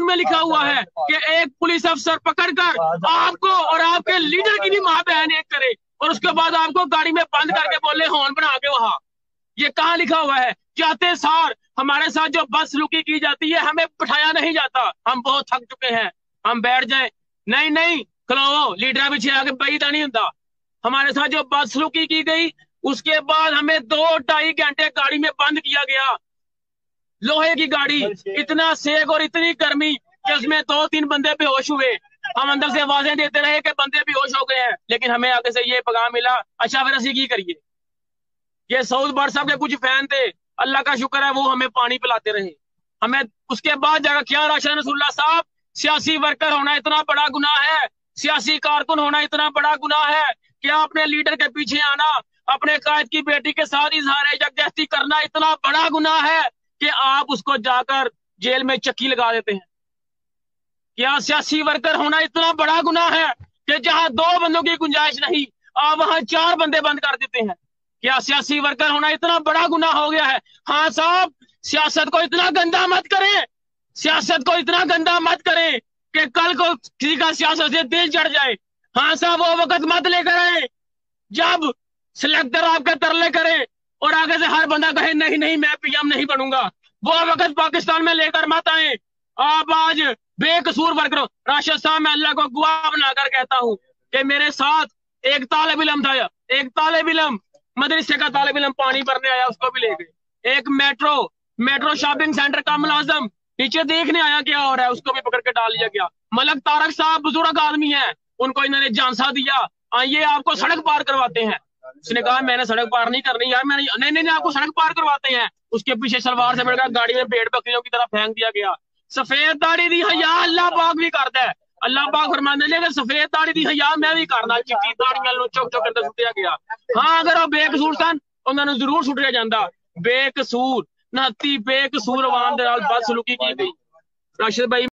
कानून में लिखा हुआ है कि एक पुलिस अफसर पकड़कर आपको और आपके लीडर की भी मां बहन एक करे और उसके बाद आपको गाड़ी में बंद करके बोले हॉर्न बना के वहां। ये कहाँ लिखा हुआ है? जाते सार हमारे साथ जो बदसलूकी की जाती है हमें बिठाया नहीं जाता, हम बहुत थक चुके हैं, हम बैठ जाए। नहीं नहीं, खलो लीडर पीछे आके बैठा नहीं होता। हमारे साथ जो बदसलूकी की गई उसके बाद हमें 2-2.5 घंटे गाड़ी में बंद किया गया। लोहे की गाड़ी, इतना सेक और इतनी गर्मी कि उसमें 2-3 बंदे बेहोश हुए। हम अंदर से आवाजें देते रहे कि बंदे बेहोश हो गए हैं, लेकिन हमें आगे से ये पैगाम मिला, अच्छा फिर असी की करिए। ये सऊद बट साहब के कुछ फैन थे, अल्लाह का शुक्र है वो हमें पानी पिलाते रहे। हमें उसके बाद जाकर क्या राशिद नसरुल्लाह साहब, सियासी वर्कर होना इतना बड़ा गुनाह है, सियासी कारकुन होना इतना बड़ा गुनाह है कि अपने लीडर के पीछे आना, अपने कायद की बेटी के साथ इजहार यकजहती करना इतना बड़ा गुनाह है कि आप उसको जाकर जेल में चक्की लगा देते हैं। क्या सियासी वर्कर होना इतना बड़ा गुनाह है कि जहां 2 बंदों की गुंजाइश नहीं आप वहां 4 बंदे बंद कर देते हैं? क्या सियासी वर्कर होना इतना बड़ा गुनाह हो गया है? हाँ साहब, सियासत को इतना गंदा मत करें, सियासत को इतना गंदा मत करें कि कल को किसी का सियासत से दिल चढ़ जाए। हाँ साहब, वो वक्त मत लेकर आए जब सिलेक्टर आपके तरले करे और आगे से हर बंदा कहे नहीं नहीं मैं पीएम नहीं बनूंगा। वो वक्त पाकिस्तान में लेकर मत आए। आप आज बेकसूर वर्करों, राशिद साहब मैं अल्लाह को गवाह बनाकर कहता हूं कि मेरे साथ एक तालिब इल्म था, एक तालिब इल्म मदरसे का तालिब इल्म पानी भरने आया, उसको भी ले गए। एक मेट्रो शॉपिंग सेंटर का मुलाजिम नीचे देखने आया क्या हो रहा है, उसको भी पकड़ के डाल लिया गया। मलक तारक साहब बुजुर्ग आदमी है, उनको इन्होंने झांसा दिया, ये आपको सड़क पार करवाते हैं। उसने कहा मैंने सड़क पार नहीं करनी यार, मैंने नहीं आपको सड़क पार करवाते हैं। उसके पीछे सलवार से बढ़कर गाड़ी में भेड़ बकरियों की तरह फेंक दिया गया। सफेद दाढ़ी दी हया अल्लाह पाक भी करता है, अल्लाह पाक फरमाते हैं सफेद दाढ़ी दी हया मैं भी करना, चिट्टी दाढ़ियां चुक चुक कर सुटिया गया। हाँ अगर वो बेकसूर सन उन्होंने जरूर सुटिया जाता। बेकसूर नहती बेकसूर अवाम दे नाल बदसलूकी की गई। राशिद भाई